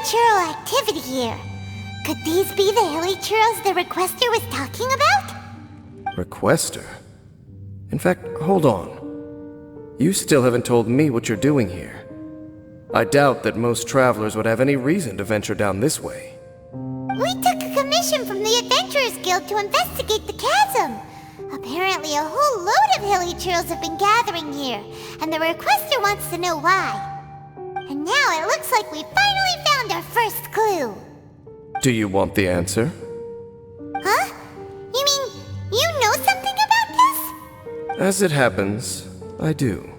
churl activity here. Could these be the hilly churls the requester was talking about? Requester? In fact, hold on. You still haven't told me what you're doing here. I doubt that most travelers would have any reason to venture down this way. We took a commission from the Adventurers Guild to investigate the chasm. Apparently a whole load of hilly churls have been gathering here, and the requester wants to know why. And now it looks like we finally found our first clue. Do you want the answer? Huh? You mean, you know something about this? As it happens, I do.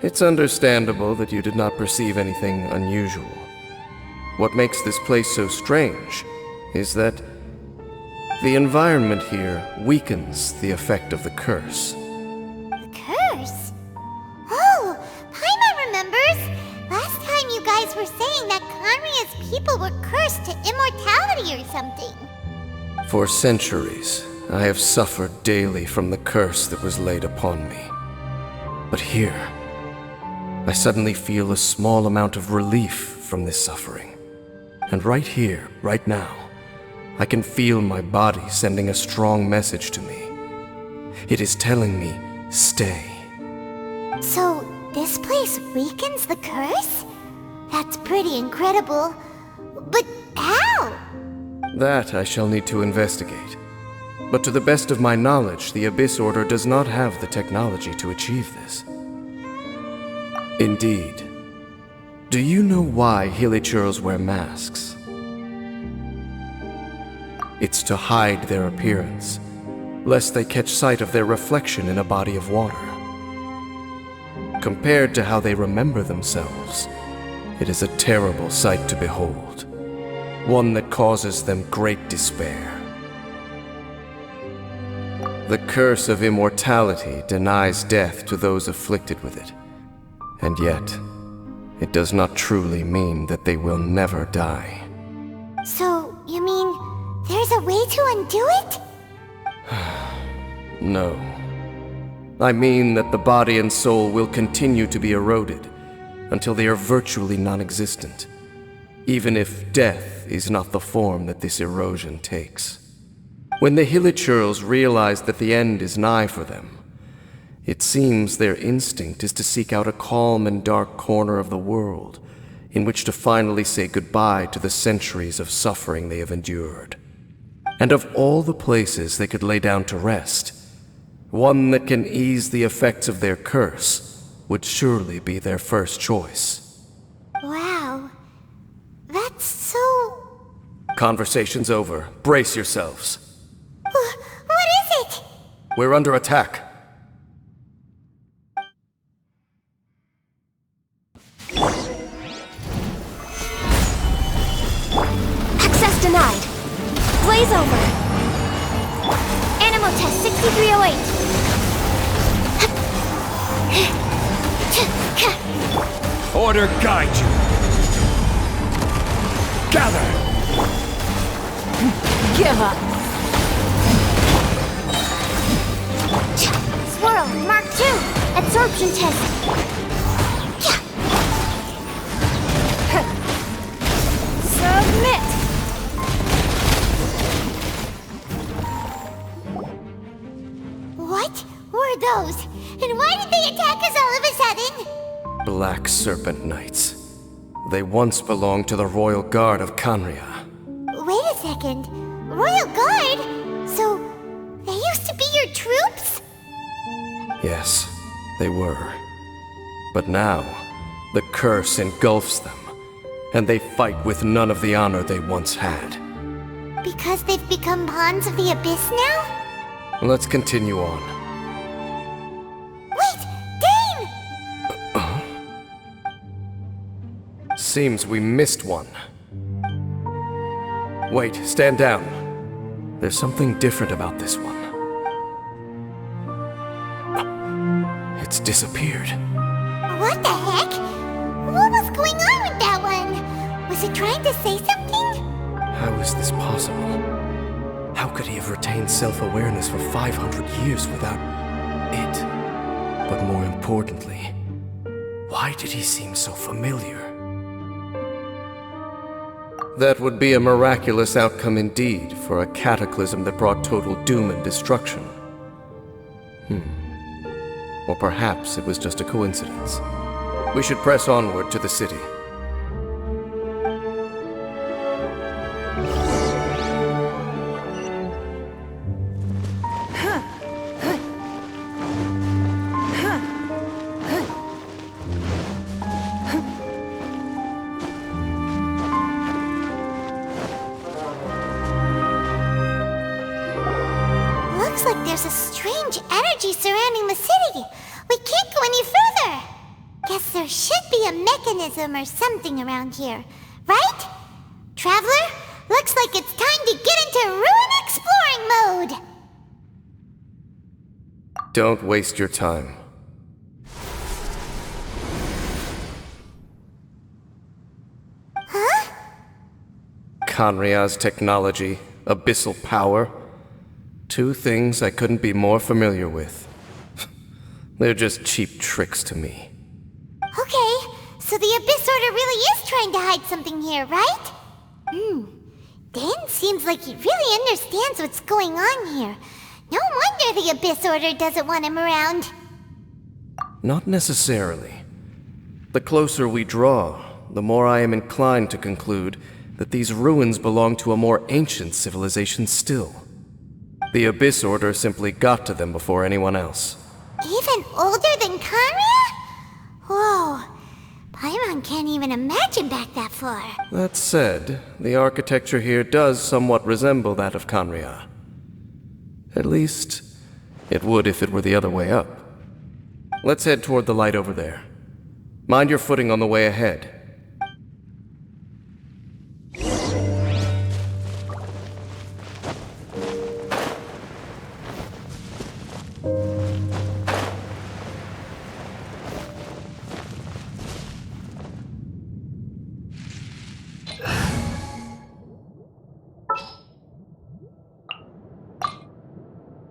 It's understandable that you did not perceive anything unusual. What makes this place so strange is that the environment here weakens the effect of the curse. The curse? Oh, Paimon remembers! Last time you guys were saying that Conria's people were cursed to immortality or something. For centuries, I have suffered daily from the curse that was laid upon me. But here, I suddenly feel a small amount of relief from this suffering. And right here, right now, I can feel my body sending a strong message to me. It is telling me, stay. So, this place weakens the curse? That's pretty incredible. But how? That I shall need to investigate. But to the best of my knowledge, the Abyss Order does not have the technology to achieve this. Indeed. Do you know why Hilichurls wear masks? It's to hide their appearance, lest they catch sight of their reflection in a body of water. Compared to how they remember themselves, it is a terrible sight to behold, one that causes them great despair. The curse of immortality denies death to those afflicted with it, and yet, it does not truly mean that they will never die. So, you mean, there's a way to undo it? No. I mean that the body and soul will continue to be eroded until they are virtually non-existent, even if death is not the form that this erosion takes. When the Hilichurls realize that the end is nigh for them, it seems their instinct is to seek out a calm and dark corner of the world in which to finally say goodbye to the centuries of suffering they have endured. And of all the places they could lay down to rest, one that can ease the effects of their curse would surely be their first choice. Wow. That's so... Conversation's over. Brace yourselves. What is it? We're under attack. Access denied. Blaze over. Animal test 6308. Order guide you. Gather. Give up. Swirl, Mark 2. Absorption test. Submit. What were those? And why did they attack us all of a sudden? Black Serpent Knights. They once belonged to the Royal Guard of Conria. Wait a second. Royal Guard? So, they used to be your troops? Yes, they were. But now, the curse engulfs them, and they fight with none of the honor they once had. Because they've become pawns of the Abyss now? Let's continue on. Wait! Dane! Seems we missed one. Wait, stand down. There's something different about this one. It's disappeared. What the heck? What was going on with that one? Was it trying to say something? How is this possible? How could he have retained self-awareness for 500 years without it? But more importantly, why? Why did he seem so familiar? That would be a miraculous outcome indeed for a cataclysm that brought total doom and destruction. Or perhaps it was just a coincidence. We should press onward to the city. Looks like there's a strange energy surrounding the city. We can't go any further. Guess there should be a mechanism or something around here, right? Traveler, looks like it's time to get into ruin exploring mode. Don't waste your time. Huh? Kanria's technology, abyssal power. Two things I couldn't be more familiar with. They're just cheap tricks to me. Okay, so the Abyss Order really is trying to hide something here, right? Dan seems like he really understands what's going on here. No wonder the Abyss Order doesn't want him around. Not necessarily. The closer we draw, the more I am inclined to conclude that these ruins belong to a more ancient civilization still. The Abyss Order simply got to them before anyone else. Even older than Kanria? Whoa, Paimon can't even imagine back that far. That said, the architecture here does somewhat resemble that of Kanria. At least, it would if it were the other way up. Let's head toward the light over there. Mind your footing on the way ahead.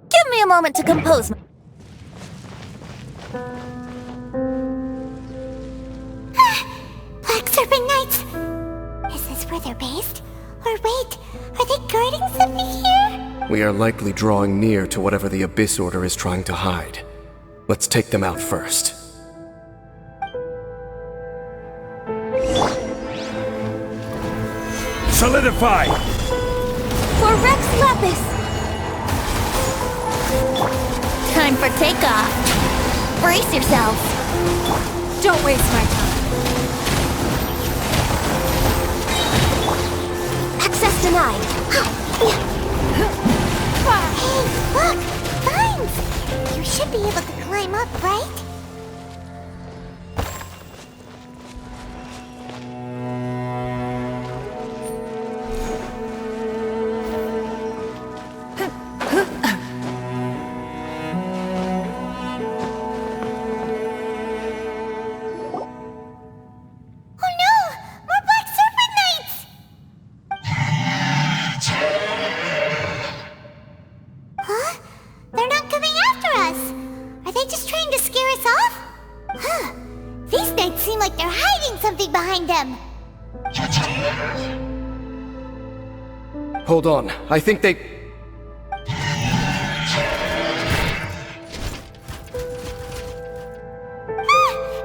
Give me a moment to compose. Black Serpent Knights! Is this where they're based? Or wait, are they guarding something here? We are likely drawing near to whatever the Abyss Order is trying to hide. Let's take them out first. Solidify! For Rex Lapis! Time for takeoff! Brace yourselves! Don't waste my time. Access denied. Hey, look! Vines! You should be able to climb up, right? Oh no! More Black Serpent Knights! Huh? They're not coming after us! Are they just trying to scare us off? Huh. These knights seem like they're hiding something behind them. Hold on, I think they... Ah,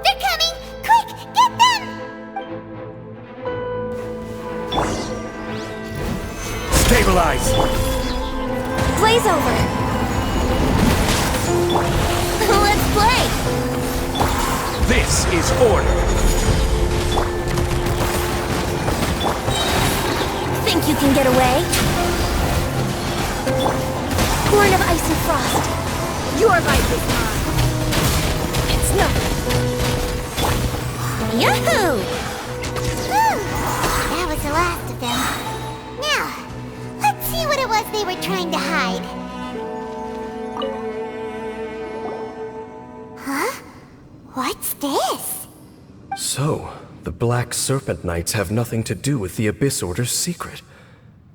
they're coming! Quick, get them! Stabilize! Blaze over! Let's play! This is order! Think you can get away? Born of ice and frost, your life is mine. It's nothing. Yahoo! Whew. That was the last of them. Now, let's see what it was they were trying to hide. Huh? What's this? So, the Black Serpent Knights have nothing to do with the Abyss Order's secret.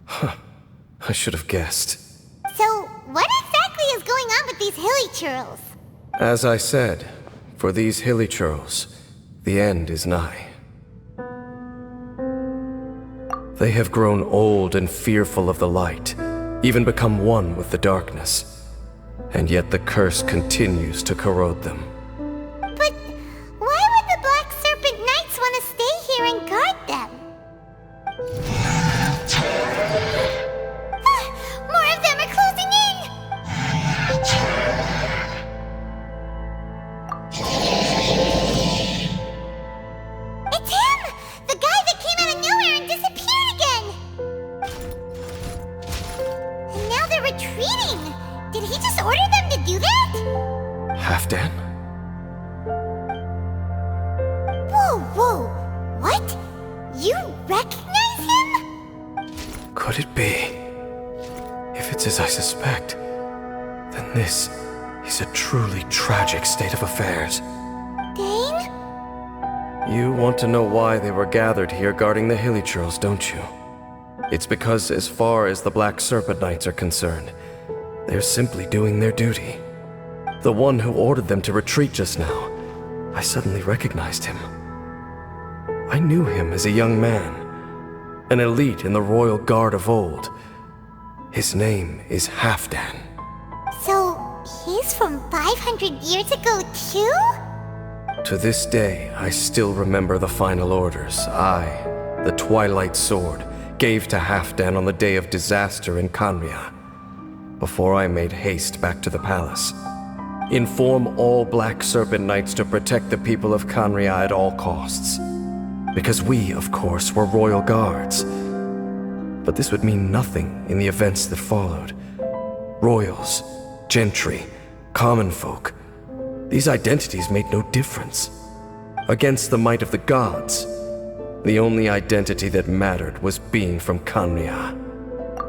Huh. I should have guessed. So, what exactly is going on with these hilly churls? As I said, for these hilly churls, The end is nigh. They have grown old and fearful of the light, even become one with the darkness. And yet the curse continues to corrode them. But why would the Black Serpent Knights want to stay here and guard them? More of them are closing in! It's him! The guy that came out of nowhere and disappeared again! And now they're retreating! Did he just order them to do that? Halfdan? Whoa! What? You recognize him? Could it be? If it's as I suspect, then this is a truly tragic state of affairs. Dane? You want to know why they were gathered here guarding the Hilichurls, don't you? It's because as far as the Black Serpent Knights are concerned, they're simply doing their duty. The one who ordered them to retreat just now, I suddenly recognized him. I knew him as a young man, an elite in the royal guard of old. His name is Halfdan. So, he's from 500 years ago too? To this day, I still remember the final orders I, the Twilight Sword, gave to Halfdan on the day of disaster in Khaenri'ah, before I made haste back to the palace. Inform all Black Serpent Knights to protect the people of Khaenri'ah at all costs. Because we, of course, were royal guards. But this would mean nothing in the events that followed. Royals, gentry, common folk, these identities made no difference. Against the might of the gods, the only identity that mattered was being from Khaenri'ah.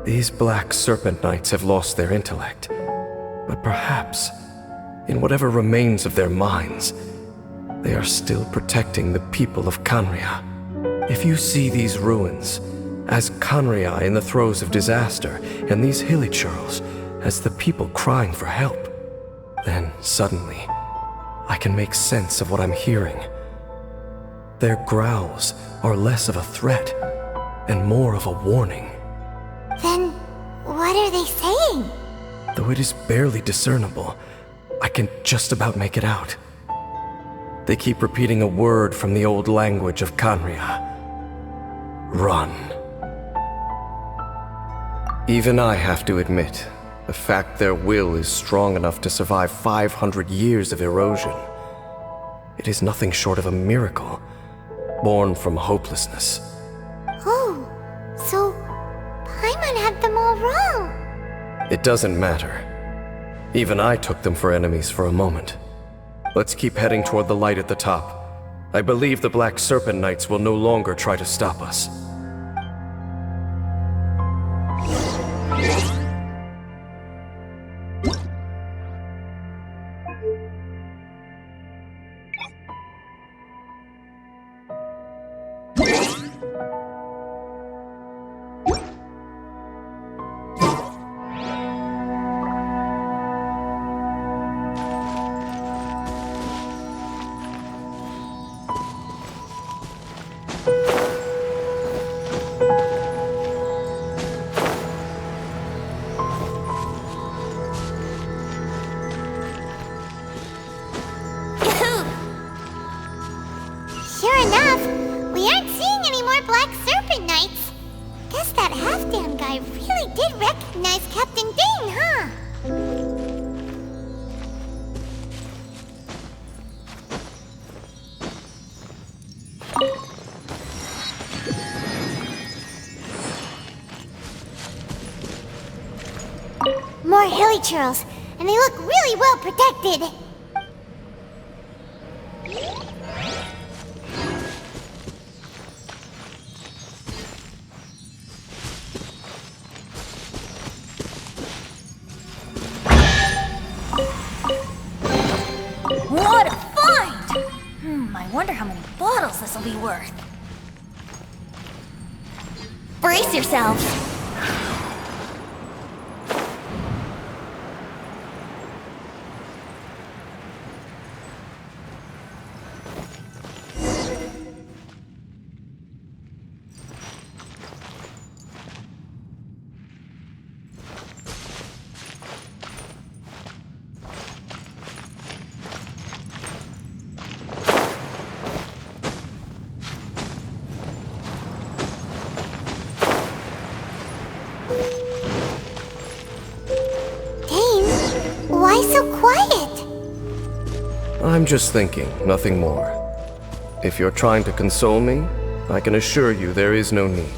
These Black Serpent Knights have lost their intellect, but perhaps, in whatever remains of their minds, they are still protecting the people of Khaenri'ah. If you see these ruins as Khaenri'ah in the throes of disaster, and these Hilichurls as the people crying for help, then suddenly I can make sense of what I'm hearing. Their growls are less of a threat and more of a warning. Then, what are they saying? Though it is barely discernible, I can just about make it out. They keep repeating a word from the old language of Khaenri'ah. Run. Even I have to admit, the fact their will is strong enough to survive 500 years of erosion. It is nothing short of a miracle, born from hopelessness. Oh, so Paimon had them all wrong. It doesn't matter. Even I took them for enemies for a moment. Let's keep heading toward the light at the top. I believe the Black Serpent Knights will no longer try to stop us. Sure enough, we aren't seeing any more Black Serpent Knights. Guess that Halfdan guy really did recognize Captain Dane, huh? More Hilichurls, and they look really well protected. What a find! I wonder how many bottles this will be worth. Brace yourselves! Why so quiet? I'm just thinking, nothing more. If you're trying to console me, I can assure you there is no need.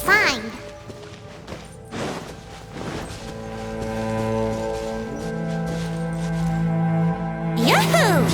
Fine. Yahoo!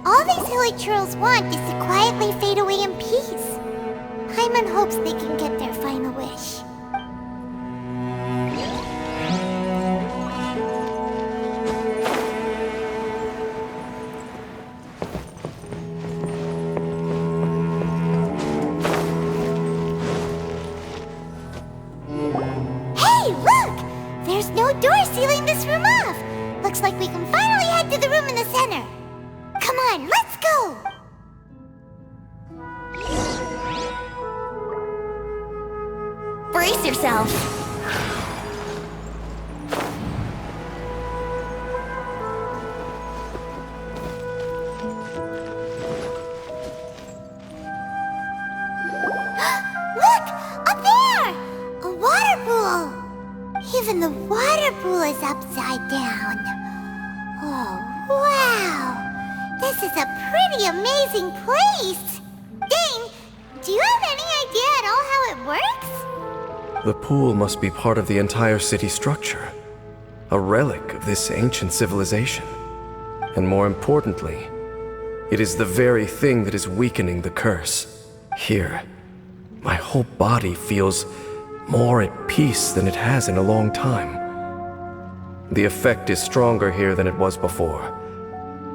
All these hilly churls want is to quietly fade away in peace. Paimon hopes they can get their final wish. Hey, look! There's no door sealing this room off. Looks like we can finally head to the room in the center. Come on, let's go! Brace yourself. Look! Up there! A water pool! Even the water pool is upside down. Oh, wow! This is a pretty amazing place! Dane, do you have any idea at all how it works? The pool must be part of the entire city structure, a relic of this ancient civilization. And more importantly, it is the very thing that is weakening the curse. Here, my whole body feels more at peace than it has in a long time. The effect is stronger here than it was before.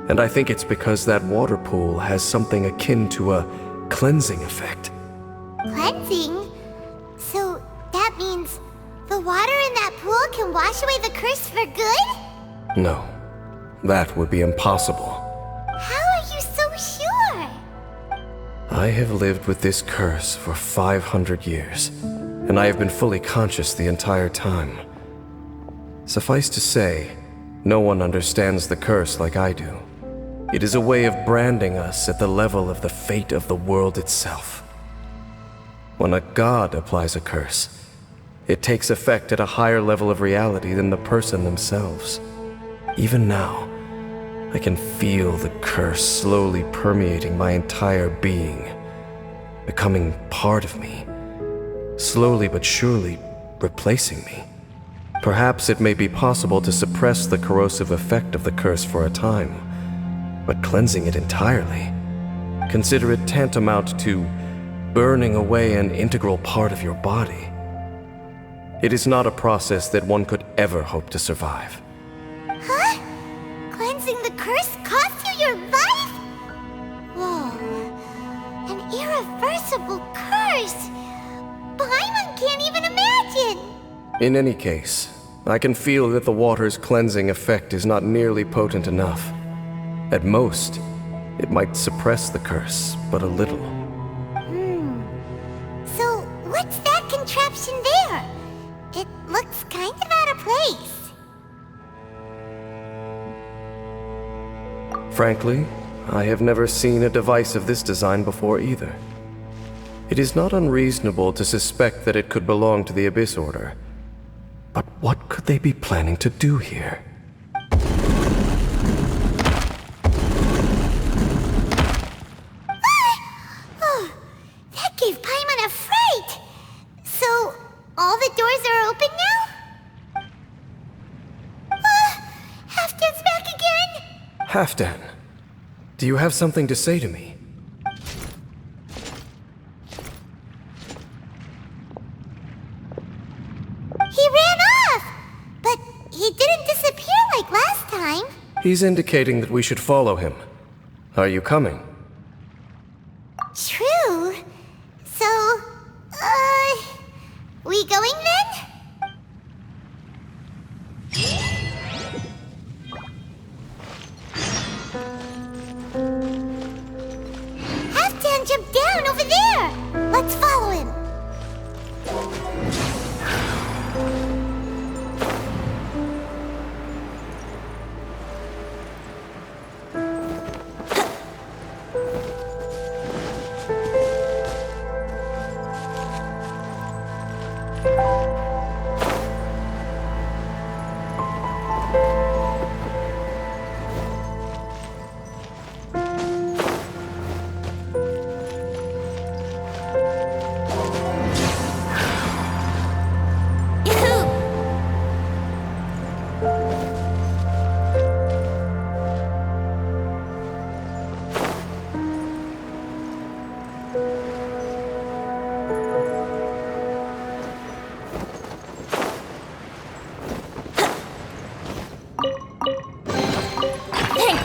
And I think it's because that water pool has something akin to a cleansing effect. Cleansing? So that means the water in that pool can wash away the curse for good? No, that would be impossible. How are you so sure? I have lived with this curse for 500 years, and I have been fully conscious the entire time. Suffice to say, no one understands the curse like I do. It is a way of branding us at the level of the fate of the world itself. When a god applies a curse, it takes effect at a higher level of reality than the person themselves. Even now, I can feel the curse slowly permeating my entire being, becoming part of me, slowly but surely replacing me. Perhaps it may be possible to suppress the corrosive effect of the curse for a time, but cleansing it entirely, consider it tantamount to burning away an integral part of your body. It is not a process that one could ever hope to survive. Huh? Cleansing the curse cost you your life? Whoa. An irreversible curse! Paimon can't even imagine! In any case, I can feel that the water's cleansing effect is not nearly potent enough. At most, it might suppress the curse, but a little. So, what's that contraption there? It looks kind of out of place. Frankly, I have never seen a device of this design before either. It is not unreasonable to suspect that it could belong to the Abyss Order. But what could they be planning to do here? Oh, that gave Paimon a fright! So, all the doors are open now? Halfdan's back again? Halfdan, do you have something to say to me? He ran off! But he didn't disappear like last time. He's indicating that we should follow him. Are you coming? True. So, we going then?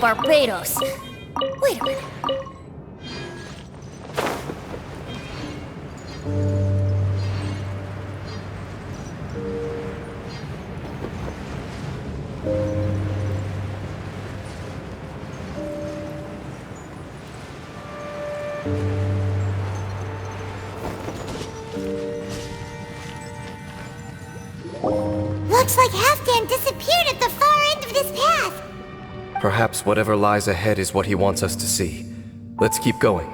Barbados. Wait a minute. Looks like Halfdan disappeared at the far end of this path. Perhaps whatever lies ahead is what he wants us to see. Let's keep going.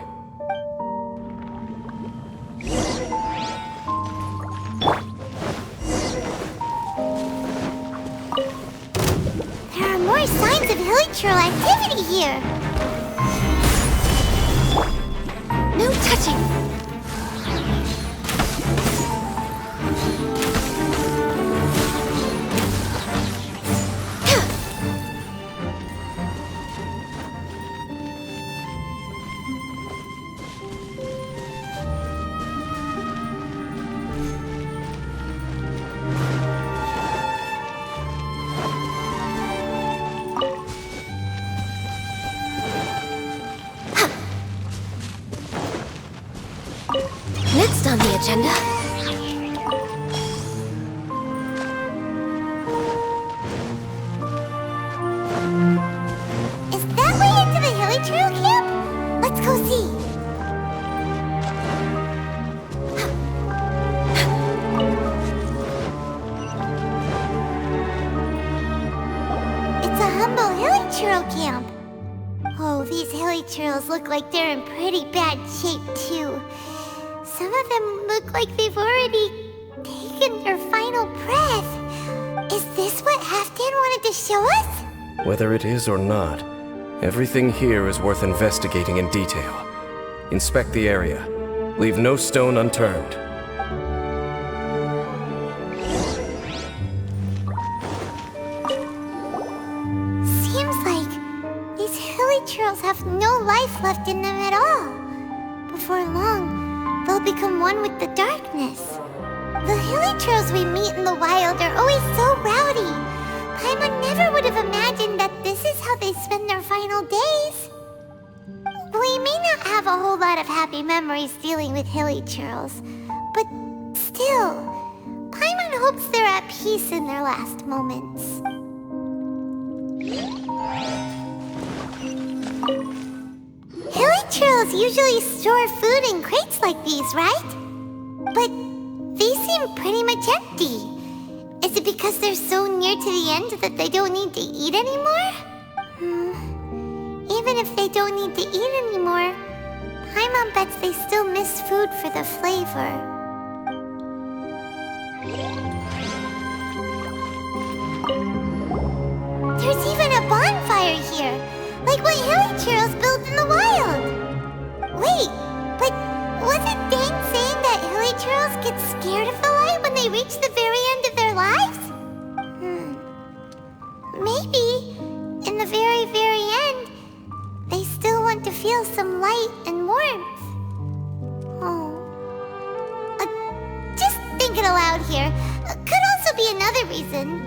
There are more signs of hilichurl activity here. No touching. Next on the agenda. Is that way into the hilichurl camp? Let's go see. It's a humble hilichurl camp. Oh, these hilichurls look like they're in pretty bad shape, too. Some of them look like they've already taken their final breath. Is this what Halfdan wanted to show us? Whether it is or not, everything here is worth investigating in detail. Inspect the area. Leave no stone unturned. Seems like these hilichurls have no life left in them at all. Before long, they'll become one with the darkness. The hilichurls we meet in the wild are always so rowdy. Paimon never would have imagined that this is how they spend their final days. We may not have a whole lot of happy memories dealing with hilichurls, but still, Paimon hopes they're at peace in their last moments. Hilichurls usually store food in crates like these, right? But these seem pretty much empty. Is it because they're so near to the end that they don't need to eat anymore? Even if they don't need to eat anymore, Paimon bets they still miss food for the flavor. There's even a bonfire here, like what hilichurls build in the wild. Wait, but wasn't Dane saying that hilichurls get scared of the light when they reach the very end of their lives? Maybe, in the very, very end, they still want to feel some light and warmth. Just thinking aloud here. Could also be another reason.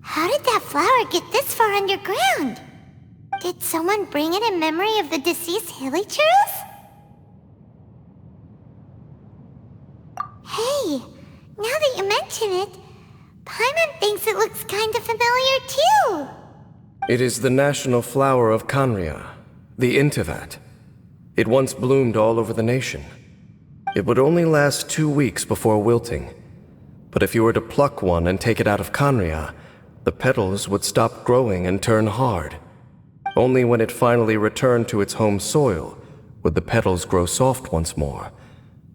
How did that flower get this far underground? Did someone bring it in memory of the deceased hilichurls? Hey, now that you mention it, Paimon thinks it looks kind of familiar too. It is the national flower of Kanria, the Intivat. It once bloomed all over the nation. It would only last 2 weeks before wilting. But if you were to pluck one and take it out of Kanria, the petals would stop growing and turn hard. Only when it finally returned to its home soil would the petals grow soft once more,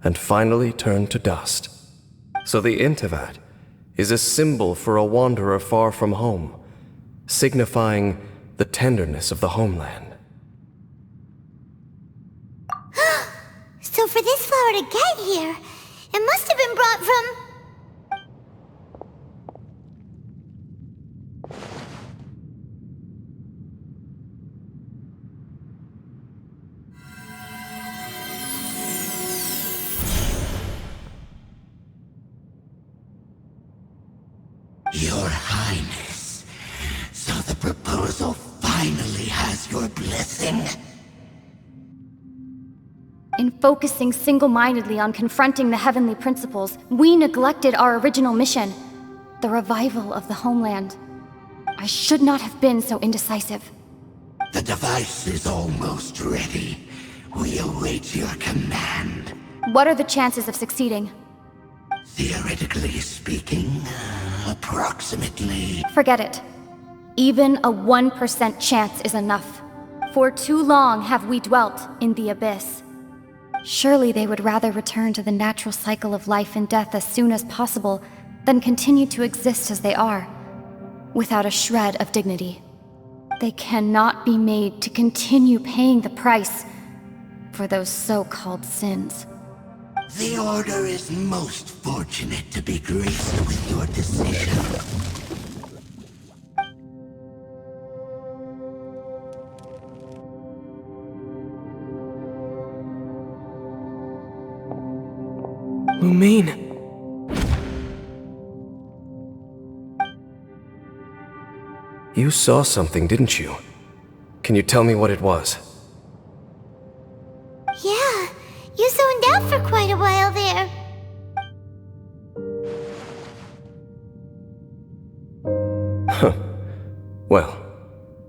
and finally turn to dust. So the Intivat is a symbol for a wanderer far from home, signifying the tenderness of the homeland. So for this flower to get here, it must have been brought from... Highness. So the proposal finally has your blessing? In focusing single-mindedly on confronting the heavenly principles, we neglected our original mission, the revival of the homeland. I should not have been so indecisive. The device is almost ready. We await your command. What are the chances of succeeding? Theoretically speaking, approximately. Forget it. Even a 1% chance is enough. For too long have we dwelt in the abyss. Surely they would rather return to the natural cycle of life and death as soon as possible than continue to exist as they are, without a shred of dignity. They cannot be made to continue paying the price for those so-called sins. The Order is most fortunate to be graced with your decision. Lumine. You saw something, didn't you? Can you tell me what it was? Yeah, you zoned out for quite a while there. Well,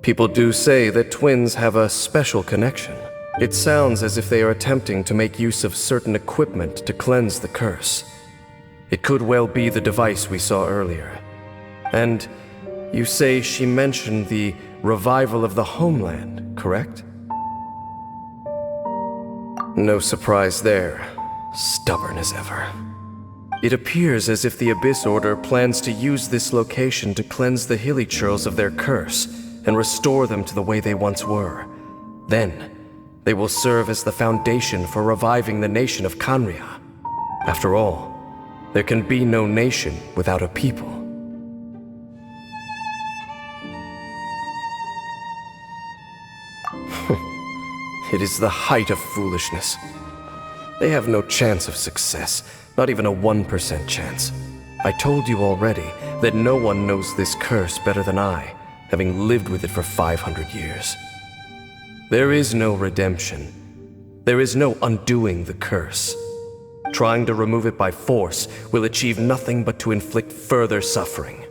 people do say that twins have a special connection. It sounds as if they are attempting to make use of certain equipment to cleanse the curse. It could well be the device we saw earlier. And you say she mentioned the revival of the homeland, correct? No surprise there. Stubborn as ever. It appears as if the Abyss Order plans to use this location to cleanse the hilly churls of their curse and restore them to the way they once were. Then, they will serve as the foundation for reviving the nation of Khaenri'ah. After all, there can be no nation without a people. It is the height of foolishness. They have no chance of success, not even a 1% chance. I told you already that no one knows this curse better than I, having lived with it for 500 years. There is no redemption. There is no undoing the curse. Trying to remove it by force will achieve nothing but to inflict further suffering.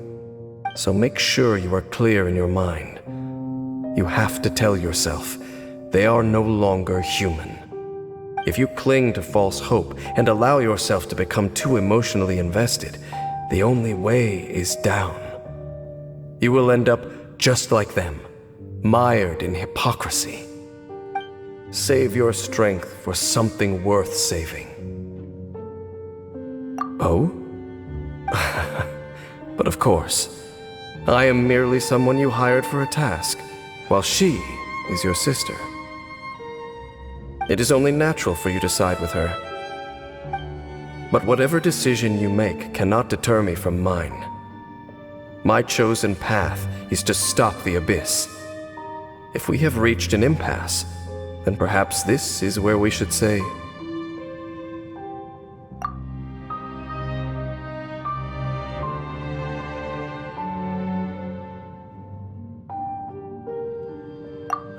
So make sure you are clear in your mind. You have to tell yourself, they are no longer human. If you cling to false hope and allow yourself to become too emotionally invested, the only way is down. You will end up just like them, mired in hypocrisy. Save your strength for something worth saving. Oh? But of course, I am merely someone you hired for a task, while she is your sister. It is only natural for you to side with her. But whatever decision you make cannot deter me from mine. My chosen path is to stop the Abyss. If we have reached an impasse, then perhaps this is where we should say,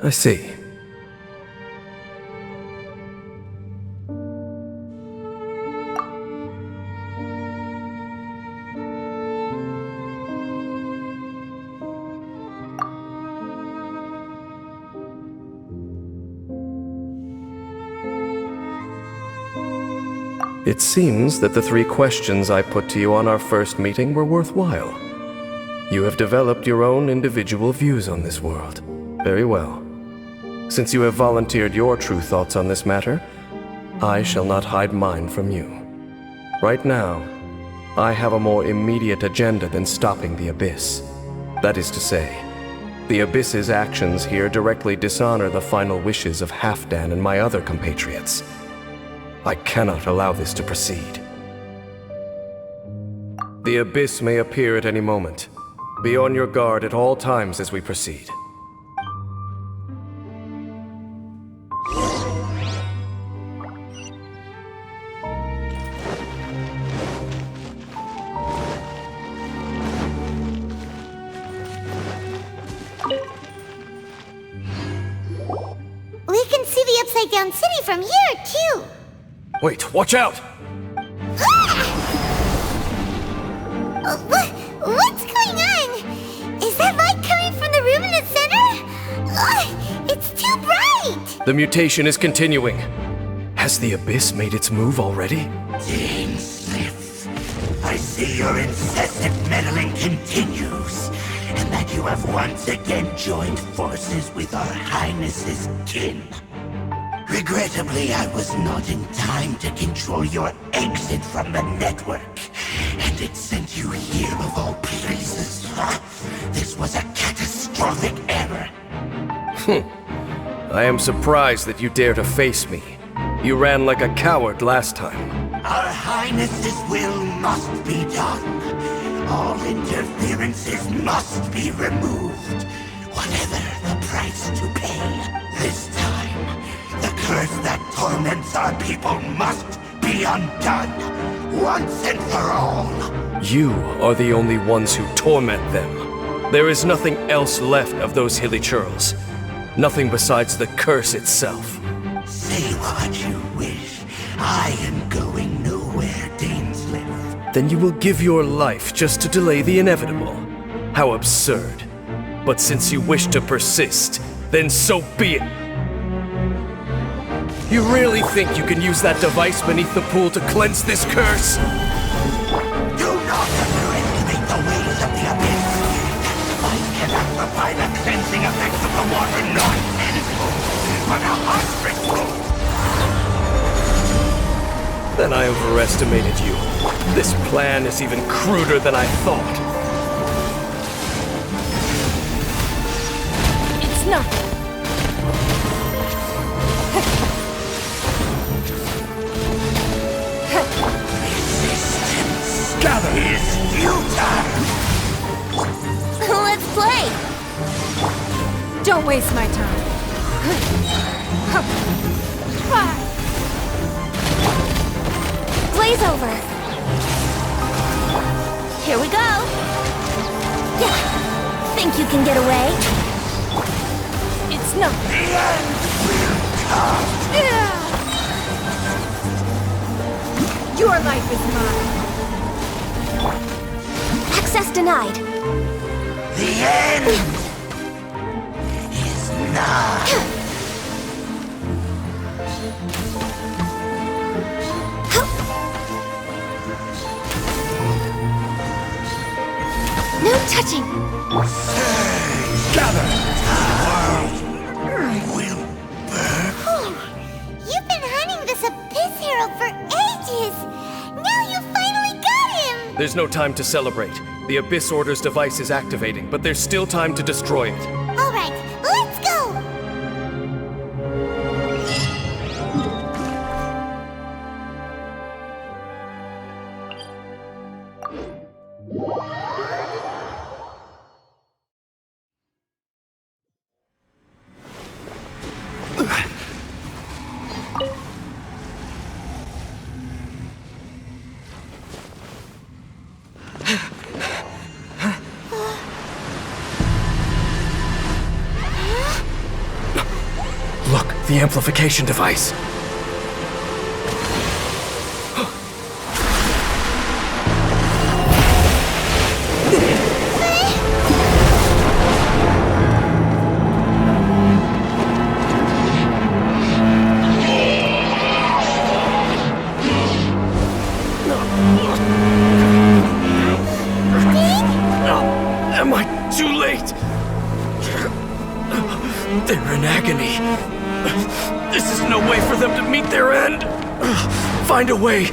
I see. It seems that the 3 questions I put to you on our first meeting were worthwhile. You have developed your own individual views on this world. Very well. Since you have volunteered your true thoughts on this matter, I shall not hide mine from you. Right now, I have a more immediate agenda than stopping the Abyss. That is to say, the Abyss's actions here directly dishonor the final wishes of Halfdan and my other compatriots. I cannot allow this to proceed. The Abyss may appear at any moment. Be on your guard at all times as we proceed. Upside Down City from here, too. Wait, watch out! What's going on? Is that light coming from the room in the center? It's too bright! The mutation is continuing. Has the Abyss made its move already? Dane Smith, I see your incessant meddling continues, and that you have once again joined forces with our Highness's kin. Regrettably, I was not in time to control your exit from the network, and it sent you here of all places. This was a catastrophic error. I am surprised that you dare to face me. You ran like a coward last time. Our Highness's will must be done. All interferences must be removed, whatever the price to pay. This time, the curse that torments our people must be undone, once and for all. You are the only ones who torment them. There is nothing else left of those hilly churls. Nothing besides the curse itself. Say what you wish. I am going nowhere, Dainsleif. Then you will give your life just to delay the inevitable. How absurd. But since you wish to persist, then so be it. You really think you can use that device beneath the pool to cleanse this curse? Do not underestimate the ways of the Abyss. That device cannot provide the cleansing effects of the water nor tenfold, but 100-fold. Then I overestimated you. This plan is even cruder than I thought. It's nothing. Resistance is futile. Let's play! Don't waste my time. Blaze over. Here we go. Yeah. Think you can get away? It's nothing. The end will come. Yeah. Your life is mine. Access denied. The end is nigh. No touching. Gather. Will burn. You've been hunting this Abyss Herald for ages! Now you finally got him! There's no time to celebrate. The Abyss Order's device is activating, but there's still time to destroy it. Alright, let's go! Look, the amplification device. Am I too late? They're in agony. This is no way for them to meet their end. Find a way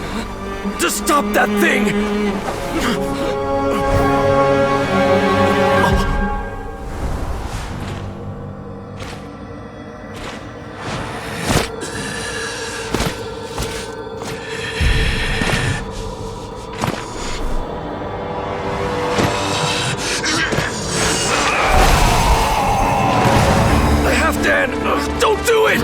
to stop that thing. Dan, don't do it!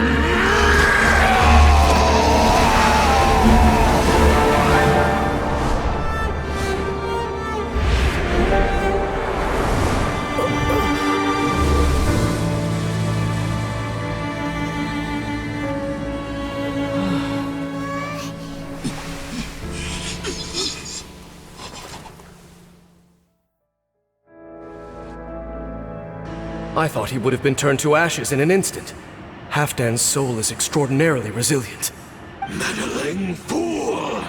I thought he would have been turned to ashes in an instant. Halfdan's soul is extraordinarily resilient. Meddling fool!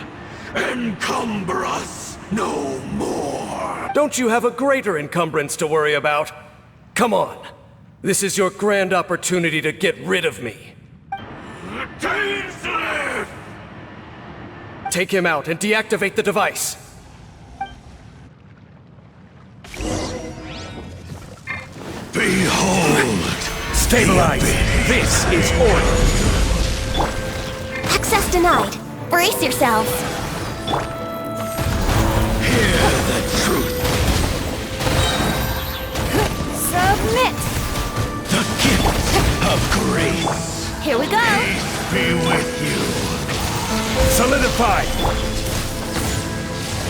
Encumber us no more! Don't you have a greater encumbrance to worry about? Come on. This is your grand opportunity to get rid of me. Dainsleif! Take him out and deactivate the device. Behold! Stabilize! This is order! Access denied. Brace yourselves. Hear the truth! Submit. The gift of grace! Here we go. Peace be with you! Solidify!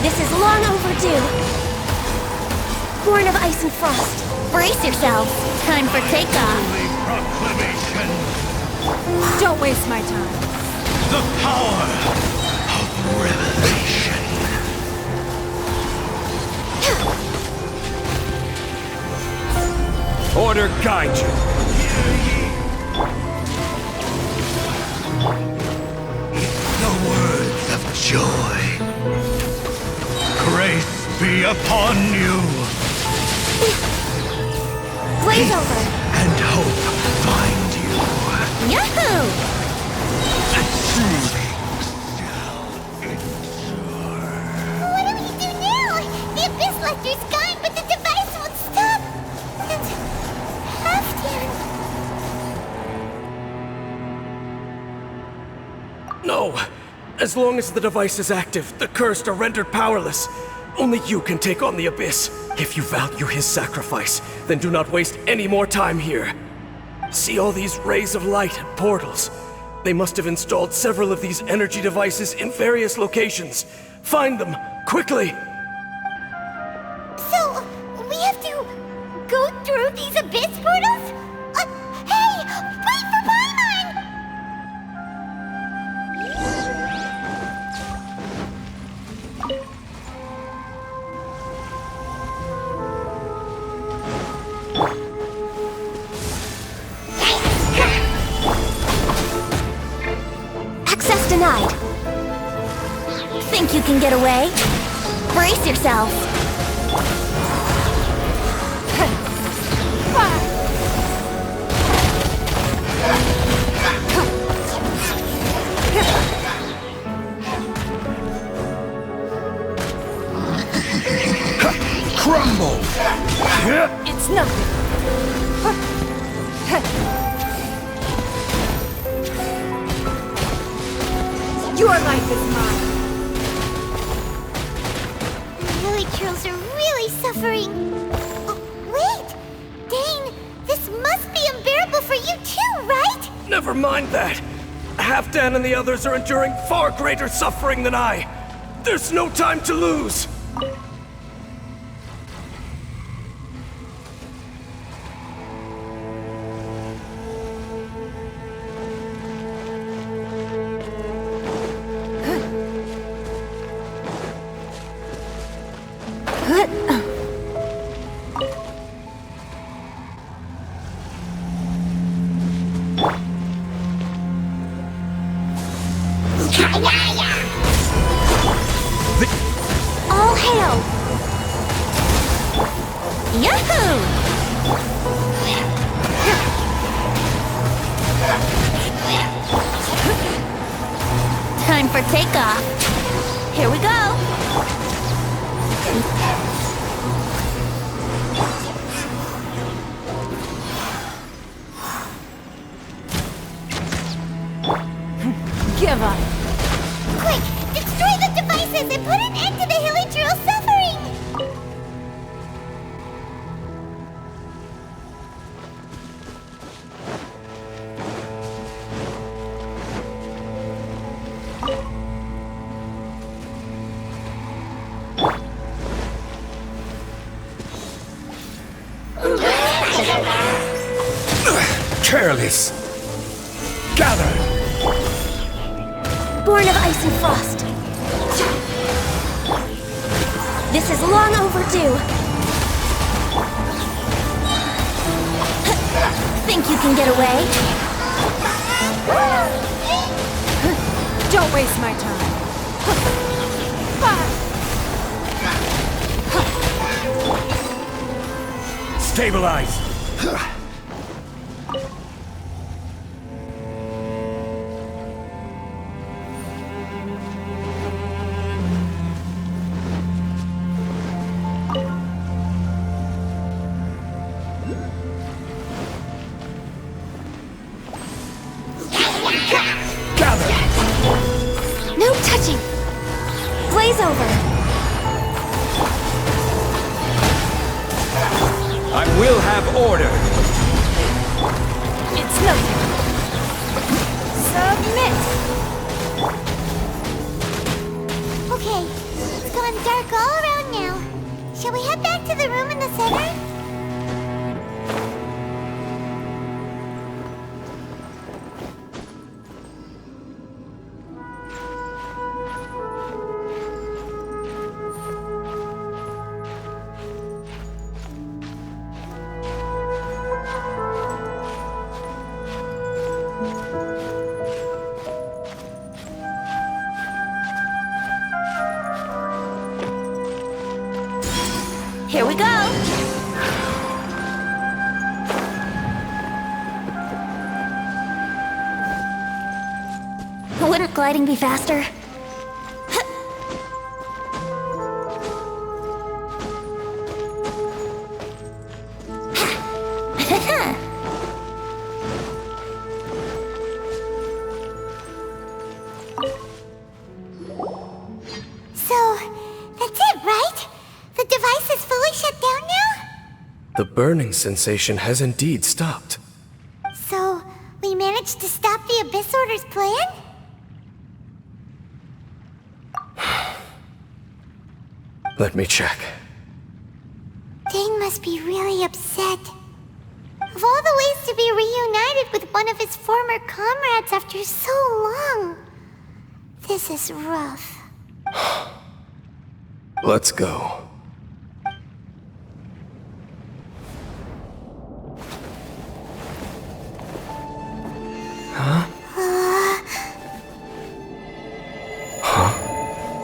This is long overdue. Born of ice and frost. Brace yourselves. Time for takeoff. Holy proclamation! Don't waste my time. The power of revelation! Order guide you! The words of joy! Grace be upon you! Blaze over. And hope find you! Yahoo! The soothing shall endure! What do we do now? The Abyss Lecter's gone, but the device won't stop. And Halfdan. No! As long as the device is active, the cursed are rendered powerless. Only you can take on the Abyss. If you value his sacrifice, then do not waste any more time here. See all these rays of light and portals? They must have installed several of these energy devices in various locations. Find them, quickly! So, we have to go through these Abyss portals? Hey! Wait for Paimon! Access denied. Think you can get away? Brace yourself. Crumble! It's nothing. Your life is mine. The Hilichurls are really suffering. Oh, wait! Dane, this must be unbearable for you too, right? Never mind that! Halfdan and the others are enduring far greater suffering than I! There's no time to lose! All hail! Yahoo! Time for takeoff. Here we go. Give up. Quick, destroy the devices and put an end to the Hilichurl suffering! Careless! Gather! Born of ice and frost. This is long overdue. Think you can get away? Don't waste my time. Stabilize! Gather! No touching! Blaze over! I will have order! It's nothing. Submit! Okay, it's gone dark all around now. Shall we head back to the room in the center? Here we go! Wouldn't gliding be faster? So, that's it, right? The device is fully shut down now? The burning sensation has indeed stopped. So, we managed to stop the Abyss Order's plan? Let me check. Dane must be really upset. Of all the ways to be reunited with one of his former comrades after so long, this is rough. Let's go. Huh? Huh?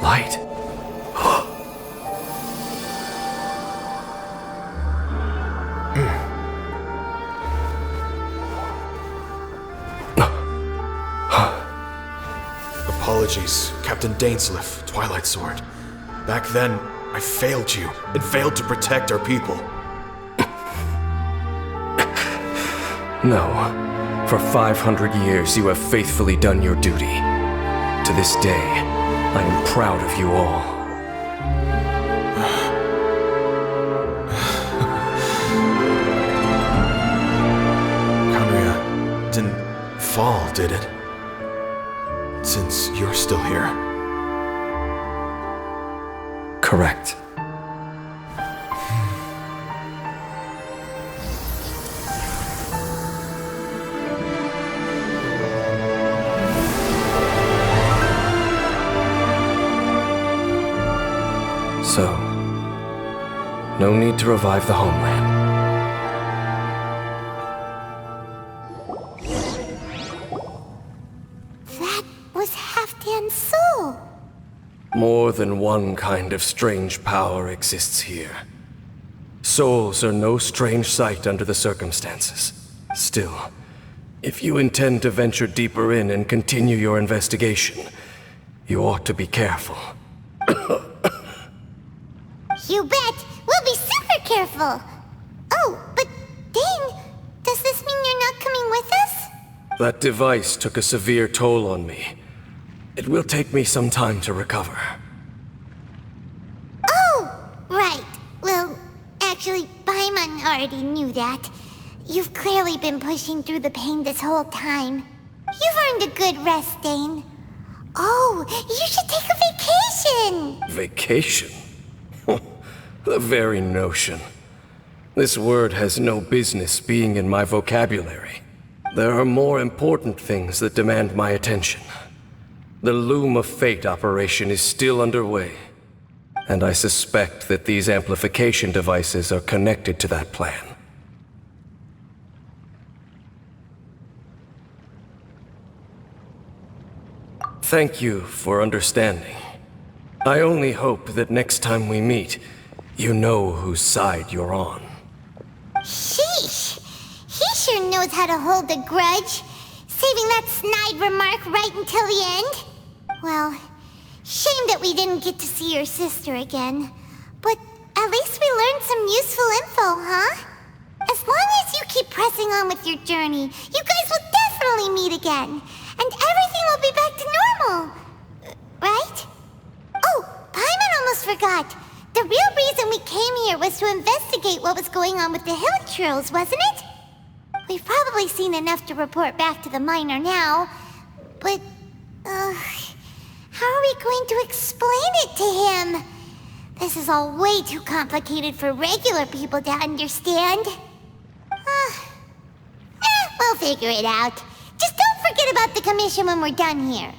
Light. Apologies, Captain Dainsleif, Twilight Sword. Back then, I failed you and failed to protect our people. No. For 500 years, you have faithfully done your duty. To this day, I am proud of you all. Conria didn't fall, did it? Since you're still here. Correct. So, no need to revive the homeland. That was Halfdan's soul. More than one kind of strange power exists here. Souls are no strange sight under the circumstances. Still, if you intend to venture deeper in and continue your investigation, you ought to be careful. You bet! We'll be super careful! Oh, but Dane, does this mean you're not coming with us? That device took a severe toll on me. It will take me some time to recover. Oh, right. Well, actually, Paimon already knew that. You've clearly been pushing through the pain this whole time. You've earned a good rest, Dane. Oh, you should take a vacation! Vacation? The very notion. This word has no business being in my vocabulary. There are more important things that demand my attention. The Loom of Fate operation is still underway, and I suspect that these amplification devices are connected to that plan. Thank you for understanding. I only hope that next time we meet, you know whose side you're on. Sheesh! He sure knows how to hold a grudge, saving that snide remark right until the end. Well, shame that we didn't get to see your sister again. But at least we learned some useful info, huh? As long as you keep pressing on with your journey, you guys will definitely meet again. And everything will be back to normal. Right? Oh, Paimon almost forgot. The real reason we came here was to investigate what was going on with the Hilichurls, wasn't it? We've probably seen enough to report back to the miner now. But, how are we going to explain it to him? This is all way too complicated for regular people to understand. We'll figure it out. Just don't forget about the commission when we're done here.